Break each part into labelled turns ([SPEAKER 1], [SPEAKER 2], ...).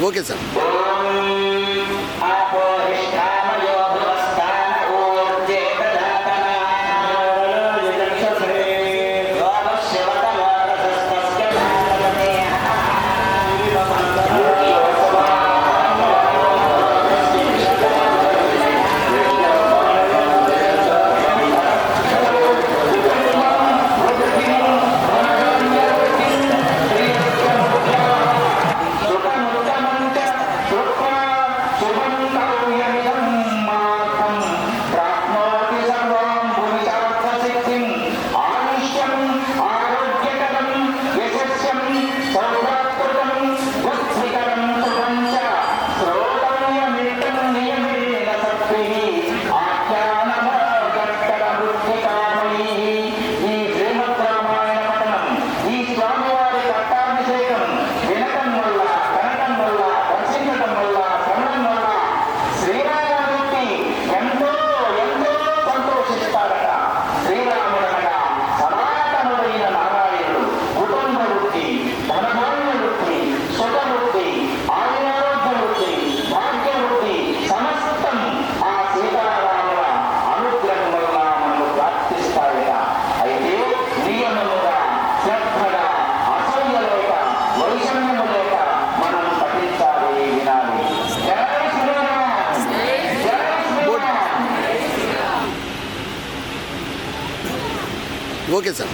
[SPEAKER 1] Okay sir. Okay sir.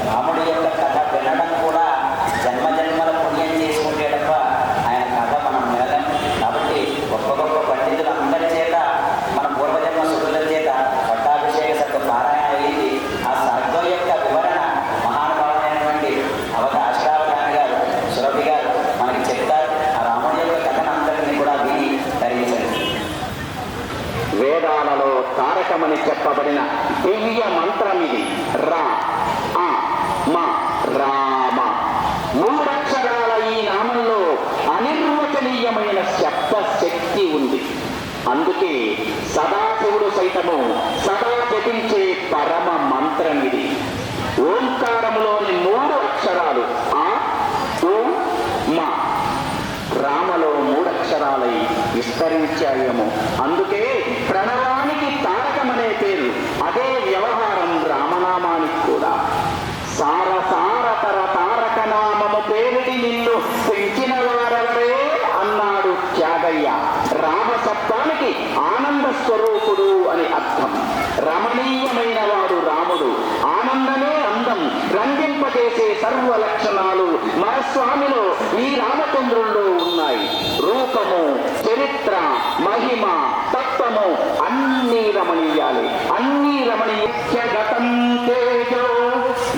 [SPEAKER 2] రాముడి యొక్క కథ వినడం కూడా జన్మ జన్మల పుణ్యం చేసుకుంటే తప్ప ఆయన కథ మనం వినలేం. కాబట్టి గొప్ప గొప్ప పండితుల అందరి చేత మన పూర్వజన్మ సుఖుల చేత పట్టాభిషేక సర్గ పారాయణ అయ్యింది. ఆ సర్గం యొక్క వివరణ మహానుభావులైనటువంటి అష్టావధాని గారు, సురభి గారు మనకి చెప్తారు. ఆ రాముడి యొక్క కథను అందరినీ కూడా విని ధరించండి.
[SPEAKER 3] వేదాలలో తారకమని చెప్పబడిన దివ్య మంత్రం ఇది. రా మా రామ. మూడక్షరాల ఈ నామంలో అనిర్వచనీయమైన శబ్ద శక్తి ఉంది. అందుకే సదాశివుడు సైతము సదా జపించే పరమ మంత్రం ఇది. ఓంకారములోని 3 అక్షరాలు ఆ, ఉ, మా. రామలో 3 అక్షరాలై విస్తరించాయేమో. అందుకే ప్రణవానికి తారకమనే పేరు. అదే వ్యవహారం రామనామానికి కూడా. సారసారతర తారక నామము పేరుడి నిన్ను పెంచిన వారెవరే అన్నాడు త్యాగయ్య. రామశబ్దానికి ఆనంద స్వరూపుడు అని అర్థం. రమణీయమైన వాడు రాముడు. ఆనందమే అందం రంజింపజేసే సర్వ లక్షణాలు మన స్వామిలో ఈ రామచంద్రుల్లో ఉన్నాయి. రూపము, చరిత్ర, మహిమ, తత్వము అన్నీ రమణీయాలి. అన్నీ రమణీయ. గతం తేజో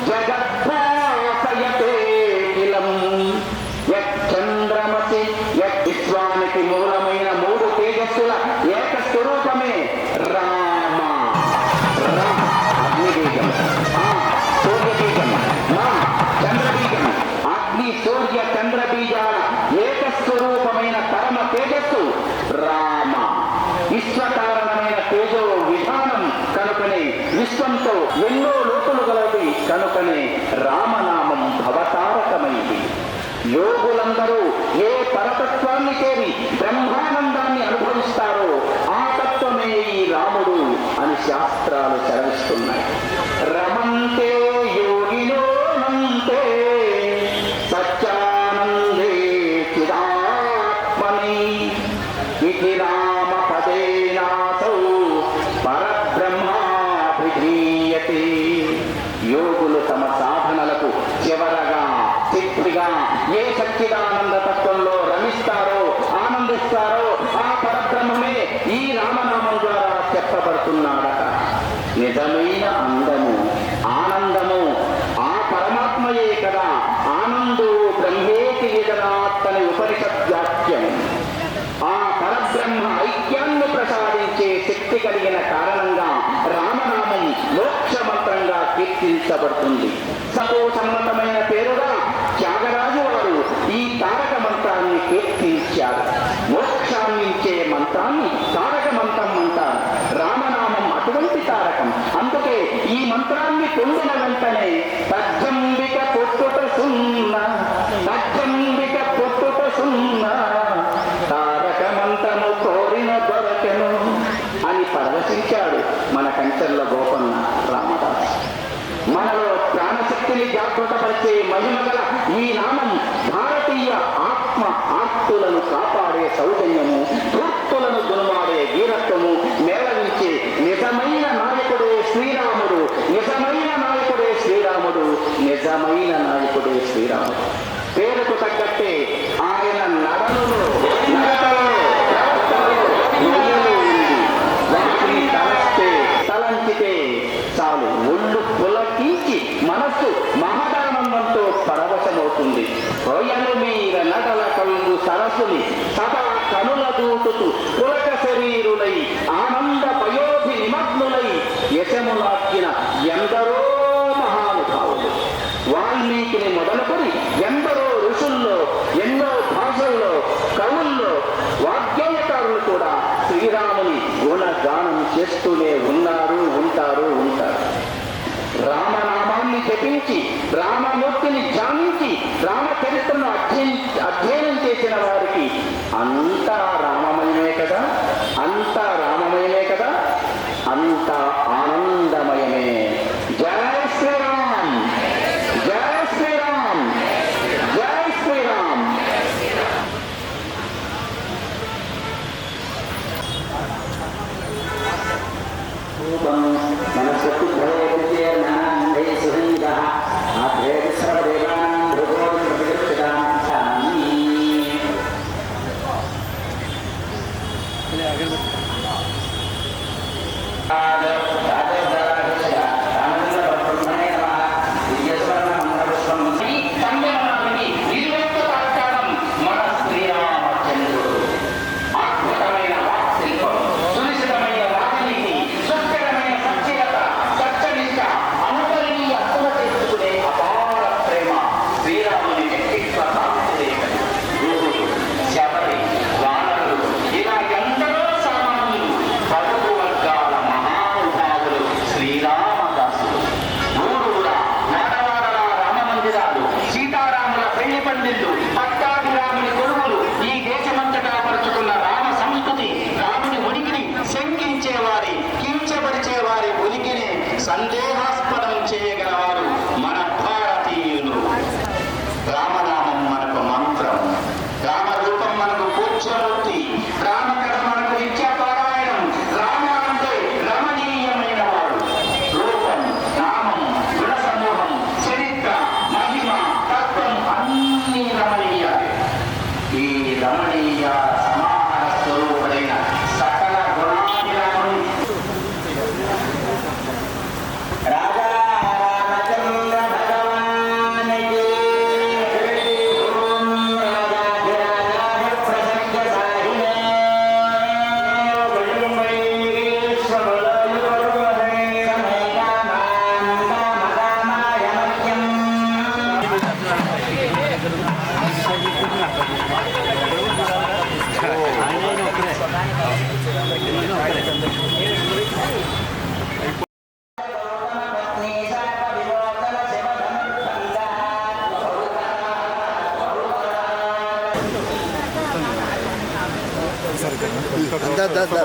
[SPEAKER 3] జగద్భాసయతే కిలం యచ్చంద్రమసి. విశ్వానికి మూలమైన 3 తేజస్సుల ఏక స్వరూపమే రామ. అగ్నిబీజం, సూర్యబీజం, మా చంద్రబీజం. అగ్ని, సూర్య, చంద్రబీజాల ఏకస్వరూపమైన పరమ తేజస్సు రామ. విశ్వకారణమైన తేజో విధానం కనుకనే విశ్వంతో ఎన్నో లోతులు గలది. కనుకనే రామనామం భవతారకమైంది. యోగులందరూ ఏ పరతత్వాన్ని చేరి బ్రహ్మానందాన్ని అనుభవిస్తారో ఆ తత్వమే ఈ రాముడు అని శాస్త్రాలు సెలవిస్తున్నాయి. రమంతే యోగినో నంతే సత్యానందే చిదాత్మని ఇది రామ పదేనాసౌ పరబ్రహ్మాభిధీయతే. యోగులు తమ సాధనలకు చివరగా చిత్తిగా ఏ సచ్చిదానంద తత్వంలో రమిస్తారో ఆనందిస్తారో ఆ పరబ్రహ్మమే ఈ రామనామం ద్వారా చెప్పబడుతున్నాడట. నిజమైన అందము ఆనందము ఆ పరమాత్మయే కదా. ఆనందో బ్రహ్మేతి యజనాత్తని ఉపనిషత్ వాక్యం. ఆ పరబ్రహ్మ ఐక్యాన్ని ప్రసాదించే శక్తి కలిగిన కారణంగా రామనామం మోక్ష మంత్రంగా కీర్తించబడుతుంది. సతోసమ్మతమైన పేరుగా త్యాగరాజు వారు ఈ తారక మంత్రాన్ని కీర్తించారు. మోక్షాన్నించే మంత్రాన్ని తారక మంత్రం అంటారు. రామనామం అటువంటి తారకం. అందుకే ఈ మంత్రాన్ని పొందిన వెంటనే తజ్జంబిక పొట్టుట సున్న తజ్జంబిక పొట్టుట సున్న తారక మంత్రము కోరిన దొరకెను అని పరవశించాడు మన కంచెర్ల గోపన్న రామదాస్. మనలో ప్రాణశక్తిని జాగృతపరిచే మహిమగల ఈ నామం భారతీయ ఆత్మ ఆర్తులను కాపాడే సౌజన్యము, తూర్పులను దునుమాడే వీరత్వము మేళవించే నిజమైన నాయకుడే శ్రీరాముడు. నిజమైన నాయకుడే శ్రీరాముడు. నిజమైన నాయకుడే శ్రీరాముడు. పేరుకు తగ్గట్టే ఆయన నడలలో నడతలో ప్రవర్తనలో నవ్వులు ఉంది. వాటిని తలస్తే తలంచితే చాలు ఒళ్ళు పులకించి మనస్సు మహదానందంతో పరవశమవుతుంది. రోయలు మీర నడల కళ్ళు సరస్సుని సదా కనుల దూటుతూ పులక శరీరులై ఆనంద పయోధి నిమగ్నులై యశములాక్కిన ఎందరో మహానుభావులు. వాల్మీకిని మొదలుకొని ఎందరో ఋషుల్లో ఎన్నో భాషల్లో కవుల్లో వాగ్గేయకారులు కూడా శ్రీరాముని గుణగానం చేస్తూనే ఉన్నారు, ఉంటారు. రామనామాన్ని జపించి రామమూర్తిని ధ్యానించి రామచరిత్రను అధ్యయనం చేసిన వారికి అంతా రామమయమే కదా, అంతా రామమయమే కదా, అంతా ఆనందమయమే. జై శ్రీరామ్, జై శ్రీరామ్, జై శ్రీరామ్.
[SPEAKER 2] మనస్సు భయ నానందై సుహంగ ఆధ్వేద సర్వదేవానాం భృగోం ప్రతిగృహ్యతాం ఛామి. రాజ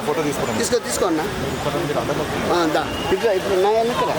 [SPEAKER 1] ఫోటో తీసుకున్నాం.
[SPEAKER 4] తీసుకో అన్న దా ఇట్లా ఇప్పుడు నా వెనకరా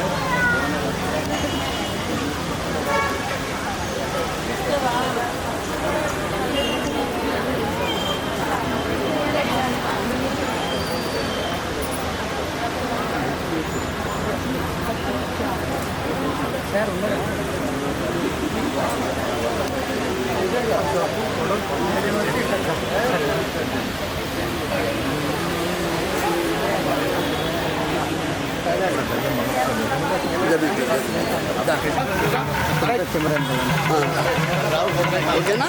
[SPEAKER 4] ఓకేనా